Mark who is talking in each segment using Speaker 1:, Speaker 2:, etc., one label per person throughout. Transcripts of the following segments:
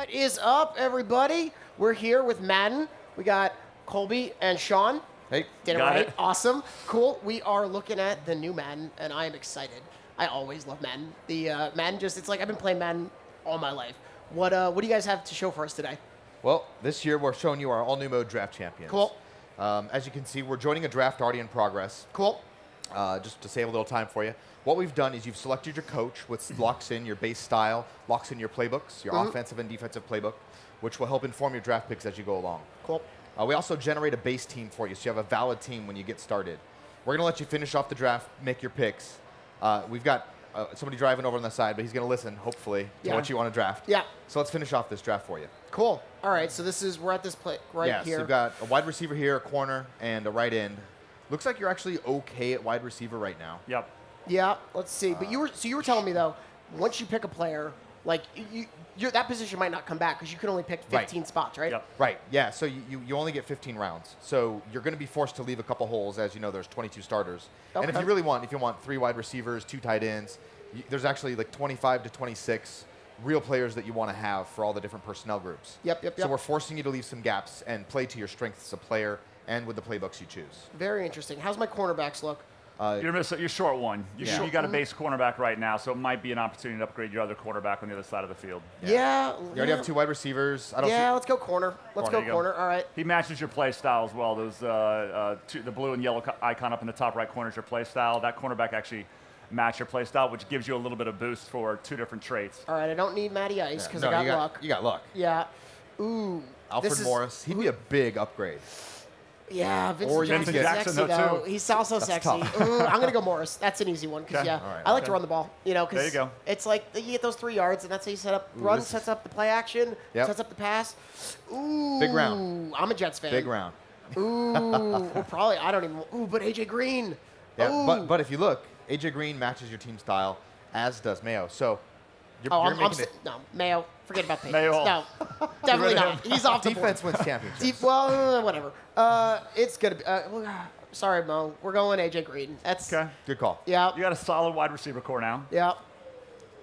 Speaker 1: What is up, everybody? We're here with Madden. We got Colby and Sean.
Speaker 2: Hey,
Speaker 1: Did it
Speaker 3: got
Speaker 1: right.
Speaker 3: it.
Speaker 1: Awesome. Cool. We are looking at the new Madden, and I am excited. I always love Madden. The Madden it's like I've been playing Madden all my life. What do you guys have to show for us today?
Speaker 2: well, this year we're showing you our all-new mode draft champions.
Speaker 1: Cool.
Speaker 2: As you can see, we're joining a draft already in progress.
Speaker 1: Cool.
Speaker 2: Just to save a little time for you. What we've done is you've selected your coach, which locks in your base style, locks in your playbooks, your offensive and defensive playbook, which will help inform your draft picks as you go along.
Speaker 1: Cool.
Speaker 2: We also generate a base team for you, so you have a valid team when you get started. We're going to let you finish off the draft, make your picks. We've got somebody driving over on the side, but he's going to listen, hopefully, to
Speaker 1: Yeah.
Speaker 2: what you want to draft.
Speaker 1: Yeah.
Speaker 2: So let's finish off this draft for you.
Speaker 1: Cool. All right. So we're at this play right
Speaker 2: Yes,
Speaker 1: here.
Speaker 2: you've got a wide receiver here, a corner, and a right end. Looks like you're actually okay at wide receiver right now.
Speaker 3: Yep.
Speaker 1: Yeah. Let's see. But you were telling me though, once you pick a player, like that position might not come back because you can only pick 15 spots, right?
Speaker 3: Yep.
Speaker 2: Right, yeah, so you only get 15 rounds. So you're going to be forced to leave a couple holes. As you know, there's 22 starters. And if
Speaker 1: Okay.
Speaker 2: you want 3 wide receivers, 2 tight ends, there's actually like 25 to 26 real players that you want to have for all the different personnel groups.
Speaker 1: Yep.
Speaker 2: So we're forcing you to leave some gaps and play to your strengths as a player and with the playbooks you choose.
Speaker 1: Very interesting. How's my cornerbacks look?
Speaker 3: You're short one.
Speaker 2: Yeah.
Speaker 3: You got a base cornerback right now, so it might be an opportunity to upgrade your other cornerback on the other side of the field.
Speaker 1: Yeah.
Speaker 2: You already have 2 wide receivers.
Speaker 1: Let's go corner. Let's
Speaker 3: Corner,
Speaker 1: go
Speaker 3: you go.
Speaker 1: corner. All right.
Speaker 3: He matches your play style as well. Those the blue and yellow icon up in the top right corner is your play style. That cornerback actually match your play style, which gives you a little bit of boost for 2 different traits.
Speaker 1: All right. I don't need Matty Ice because
Speaker 2: No,
Speaker 1: I got luck.
Speaker 2: You got luck.
Speaker 1: Yeah. Ooh.
Speaker 2: Alfred Morris, he'd be a big upgrade.
Speaker 1: Yeah,
Speaker 2: Or
Speaker 1: Vincent
Speaker 2: you
Speaker 1: Jackson's
Speaker 3: can get-
Speaker 1: sexy
Speaker 3: Jackson,
Speaker 1: though.
Speaker 3: though, too.
Speaker 1: He's also sexy.
Speaker 2: tough.
Speaker 1: I'm gonna go Morris. That's an easy one because
Speaker 3: Okay.
Speaker 1: yeah,
Speaker 2: All right,
Speaker 1: I like
Speaker 2: okay.
Speaker 1: to run the ball. You know, because
Speaker 3: There you go.
Speaker 1: it's like you get those 3 yards, and that's how you set up. Run
Speaker 2: this
Speaker 1: sets up the play action,
Speaker 2: Yep.
Speaker 1: sets up the pass. Ooh,
Speaker 2: Big round.
Speaker 1: I'm a Jets fan.
Speaker 2: Big round.
Speaker 1: Ooh, well, probably I don't even. Ooh, but AJ Green.
Speaker 2: Yeah,
Speaker 1: Ooh.
Speaker 2: but if you look, AJ Green matches your team style, as does Mayo. So you're,
Speaker 1: Oh,
Speaker 2: you're
Speaker 1: I'm
Speaker 2: making it.
Speaker 1: No, Mayo. Forget about Patriots.
Speaker 3: Mayo.
Speaker 1: No, definitely
Speaker 3: rid of
Speaker 1: not. He's off the
Speaker 2: Defense
Speaker 1: board.
Speaker 2: wins championships.
Speaker 1: Well, whatever. It's gonna be. Sorry, Mo. We're going AJ Green. That's
Speaker 3: Okay.
Speaker 2: Good call.
Speaker 1: Yeah.
Speaker 3: You got a solid wide receiver core now.
Speaker 1: Yeah.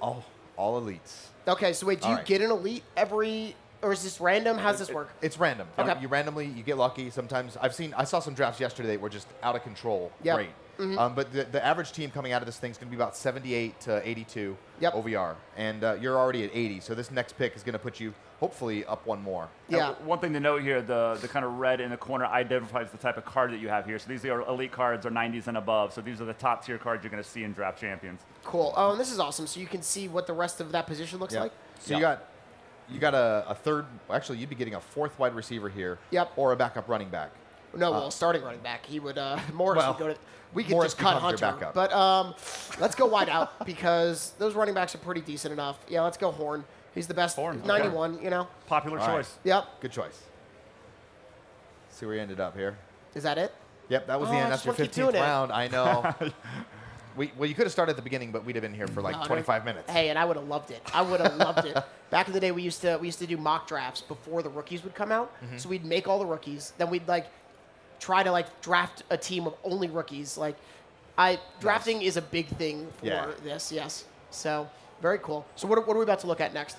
Speaker 2: All elites.
Speaker 1: Okay, so wait, do
Speaker 2: All
Speaker 1: you
Speaker 2: right.
Speaker 1: get an elite every, or is this random? How's this work?
Speaker 2: It's random.
Speaker 1: Okay.
Speaker 2: You get lucky. Sometimes I saw some drafts yesterday that were just out of control.
Speaker 1: Yep.
Speaker 2: Great. But the average team coming out of this thing is going to be about 78 to 82
Speaker 1: Yep.
Speaker 2: OVR, and you're already at 80. So this next pick is going to put you hopefully up one more.
Speaker 1: Yeah.
Speaker 3: One thing to note here, the kind of red in the corner identifies the type of card that you have here. So these are elite cards, are 90s and above. So these are the top tier cards you're going to see in draft champions.
Speaker 1: Cool. Oh, and this is awesome. So you can see what the rest of that position looks
Speaker 2: Yeah.
Speaker 1: like.
Speaker 2: So
Speaker 3: Yeah.
Speaker 2: you got a third. Actually, you'd be getting a 4th wide receiver here.
Speaker 1: Yep.
Speaker 2: Or a backup running back.
Speaker 1: No, well, starting running back, he would. Morris
Speaker 2: well,
Speaker 1: would go to. We could
Speaker 2: Morris
Speaker 1: just cut
Speaker 2: becomes your
Speaker 1: Hunter,
Speaker 2: backup.
Speaker 1: but let's go wide out because those running backs are pretty decent enough. Yeah, let's go Horn. He's the best.
Speaker 3: Horn, okay.
Speaker 1: 91. You know.
Speaker 3: Popular
Speaker 2: All right.
Speaker 3: choice.
Speaker 1: Yep.
Speaker 2: Good choice. See where you ended up here.
Speaker 1: Is that it?
Speaker 2: Yep, that was
Speaker 1: Oh,
Speaker 2: the
Speaker 1: I
Speaker 2: end. That's
Speaker 1: just
Speaker 2: your
Speaker 1: wanna keep doing
Speaker 2: 15th
Speaker 1: it.
Speaker 2: round. I know. Well, you could have started at the beginning, but we'd have been here for like
Speaker 1: No,
Speaker 2: 25 minutes.
Speaker 1: Hey, and I would have loved it. I would have loved it. Back in the day, we used to do mock drafts before the rookies would come out. So we'd make all the rookies, then we'd try to draft a team of only rookies. Drafting is a big thing for
Speaker 2: Yeah.
Speaker 1: this. Yes. So very cool. So what are we about to look at next?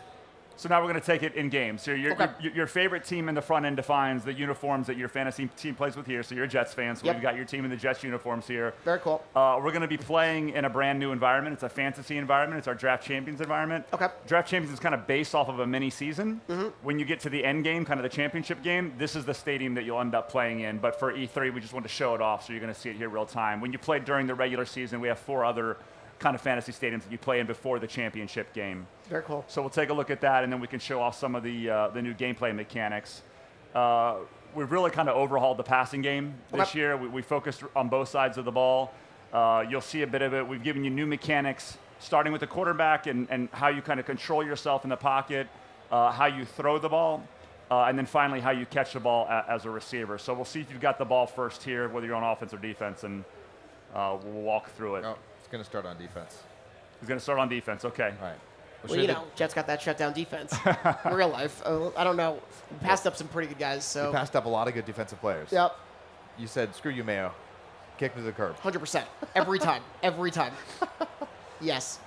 Speaker 3: So now we're going to take it in game. So
Speaker 1: Okay.
Speaker 3: your favorite team in the front end defines the uniforms that your fantasy team plays with here. So you're a Jets fan, so
Speaker 1: Yep.
Speaker 3: we've got your team in the Jets uniforms here.
Speaker 1: Very cool.
Speaker 3: We're going to be playing in a brand new environment. It's a fantasy environment. It's our Draft Champions environment.
Speaker 1: Okay.
Speaker 3: Draft Champions is kind of based off of a mini season.
Speaker 1: Mm-hmm.
Speaker 3: When you get to the end game, kind of the championship game, this is the stadium that you'll end up playing in. But for E3, we just want to show it off, so you're going to see it here real time. When you play during the regular season, we have 4 other kind of fantasy stadiums that you play in before the championship game.
Speaker 1: Very cool.
Speaker 3: So we'll take a look at that, and then we can show off some of the new gameplay mechanics. We've really kind of overhauled the passing game this
Speaker 1: Okay.
Speaker 3: year. We focused on both sides of the ball. You'll see a bit of it. We've given you new mechanics, starting with the quarterback and how you kind of control yourself in the pocket, how you throw the ball, and then finally how you catch the ball as a receiver. So we'll see if you've got the ball first here, whether you're on offense or defense, and we'll walk through it.
Speaker 2: Oh, it's going to start on defense.
Speaker 3: He's going to start on defense. Okay.
Speaker 2: All right.
Speaker 1: Well, you know, Jets got that shutdown defense. In real life. I don't know. We passed up some pretty good guys. So.
Speaker 2: You passed up a lot of good defensive players.
Speaker 1: Yep.
Speaker 2: You said, screw you, Mayo. Kick me to the curb.
Speaker 1: 100%. Every time. Every time. Yes.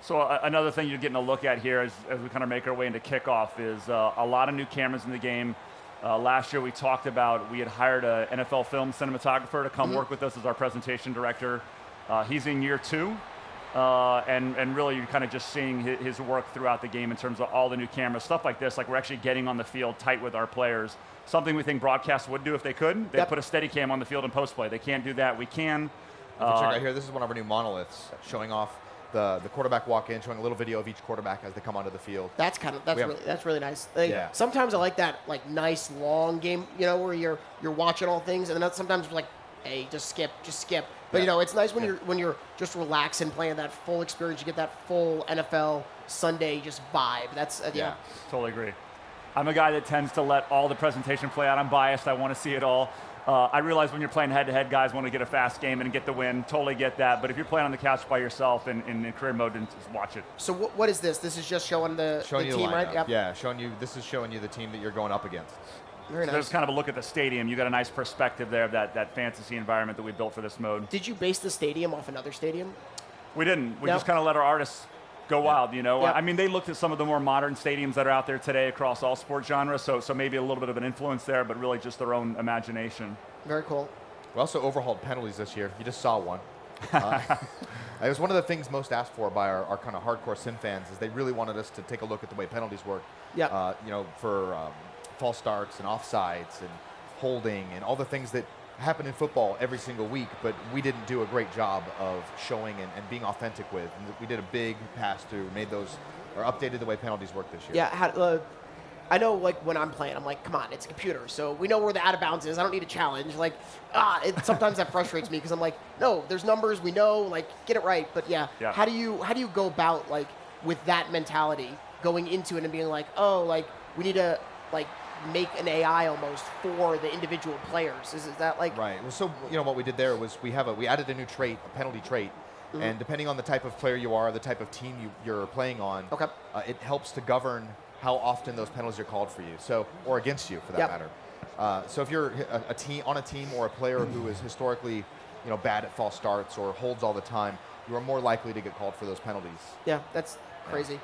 Speaker 3: So another thing you're getting a look at here as we kind of make our way into kickoff is a lot of new cameras in the game. Last year we talked about we had hired an NFL film cinematographer to come work with us as our presentation director. He's in year 2, and really you're kind of just seeing his work throughout the game in terms of all the new cameras, stuff like this. Like we're actually getting on the field tight with our players. Something we think broadcasts would do if they could. They'd put a steady cam on the field in post play. They can't do that. We can.
Speaker 2: Check right here. This is one of our new monoliths showing off the quarterback walk in, showing a little video of each quarterback as they come onto the field.
Speaker 1: That's really nice. Like, sometimes I like that nice long game, where you're watching all things, and then sometimes it's like, hey, just skip. But it's nice when you're just relaxing, playing that full experience. You get that full NFL Sunday just vibe. That's
Speaker 3: Totally agree. I'm a guy that tends to let all the presentation play out. I'm biased. I want to see it all. I realize when you're playing head-to-head, guys want to get a fast game and get the win. Totally get that. But if you're playing on the couch by yourself in career mode, then just watch it.
Speaker 1: So what is this? This is just showing the team, right?
Speaker 2: Yep. Yeah, this is showing you the team that you're going up against.
Speaker 1: Very nice.
Speaker 3: There's kind of a look at the stadium. You got a nice perspective there of that fantasy environment that we built for this mode.
Speaker 1: Did you base the stadium off another stadium?
Speaker 3: We didn't. We just kind of let our artists go wild,
Speaker 1: Yep.
Speaker 3: I mean, they looked at some of the more modern stadiums that are out there today across all sport genres, so maybe a little bit of an influence there, but really just their own imagination.
Speaker 1: Very cool.
Speaker 2: We also overhauled penalties this year. You just saw one. It was one of the things most asked for by our kind of hardcore sim fans is they really wanted us to take a look at the way penalties work.
Speaker 1: Yeah.
Speaker 2: For false starts and offsides and holding and all the things that happen in football every single week, but we didn't do a great job of showing and being authentic with. And we did a big pass through, updated the way penalties work this year.
Speaker 1: Yeah, I know, when I'm playing, I'm like, come on, it's a computer, so we know where the out of bounds is. I don't need a challenge. Sometimes that frustrates me because I'm like, no, there's numbers, we know, get it right. But yeah. How do you go about with that mentality going into it and being like, oh, we need to make an AI almost for the individual players? Is that right?
Speaker 2: Well, so what we did there was we added a new trait, a penalty trait. And depending on the type of player you are, the type of team you're playing on, it helps to govern how often those penalties are called for you, or against you for that matter. So if you're on a team or a player who is historically, bad at false starts or holds all the time, you are more likely to get called for those penalties.
Speaker 1: Yeah, that's crazy.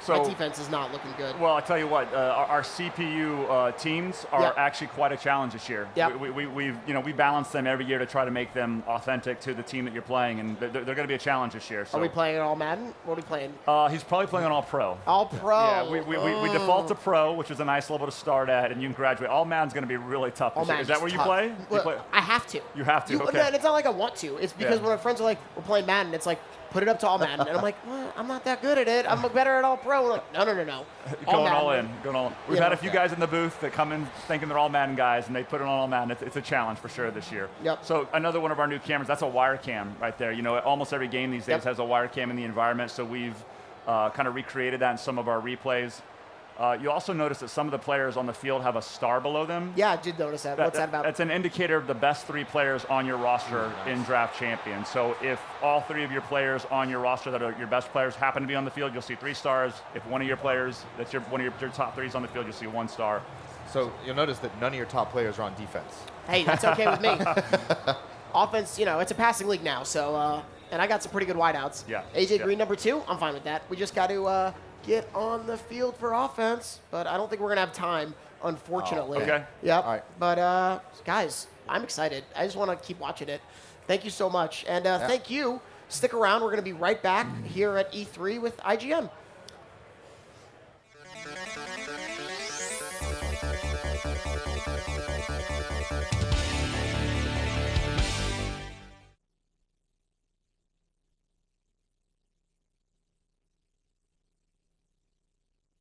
Speaker 3: So,
Speaker 1: my defense is not looking good.
Speaker 3: Well, I'll tell you what, our CPU teams are actually quite a challenge this year.
Speaker 1: Yep.
Speaker 3: We balance them every year to try to make them authentic to the team that you're playing, and they're going to be a challenge this year. So.
Speaker 1: Are we playing all Madden? What are we playing?
Speaker 3: He's probably playing on All Pro.
Speaker 1: All Pro.
Speaker 3: Yeah, we default to Pro, which is a nice level to start at, and you can graduate. All Madden's going to be really tough this year. Is that where you play?
Speaker 1: Well, I have to.
Speaker 3: You have to. Okay.
Speaker 1: It's not like I want to. It's because when my friends are like, we're playing Madden, it's like, put it up to all Madden. And I'm like, well, I'm not that good at it. I'm better at all pro. We're like, no.
Speaker 3: Going all in. We've had a few guys in the booth that come in thinking they're all Madden guys, and they put it on all Madden. It's a challenge for sure this year.
Speaker 1: Yep.
Speaker 3: So another one of our new cameras, that's a wire cam right there. Almost every game these days has a wire cam in the environment, so we've kind of recreated that in some of our replays. You also notice that some of the players on the field have a star below them.
Speaker 1: Yeah, I did notice that. What's that about?
Speaker 3: It's an indicator of the best 3 players on your roster in Draft Champions. So if all 3 of your players on your roster that are your best players happen to be on the field, you'll see 3 stars. If one of your players, that's one of your top 3s on the field, you'll see 1 star.
Speaker 2: So you'll notice that none of your top players are on defense.
Speaker 1: Hey, that's okay with me. Offense, it's a passing league now, so and I got some pretty good wideouts.
Speaker 3: Yeah.
Speaker 1: AJ Green number 2, I'm fine with that. We just got to get on the field for offense, but I don't think we're going to have time, unfortunately.
Speaker 2: Okay.
Speaker 1: Yep.
Speaker 2: All right.
Speaker 1: But, guys, I'm excited. I just want to keep watching it. Thank you so much. And thank you. Stick around. We're going to be right back here at E3 with IGN.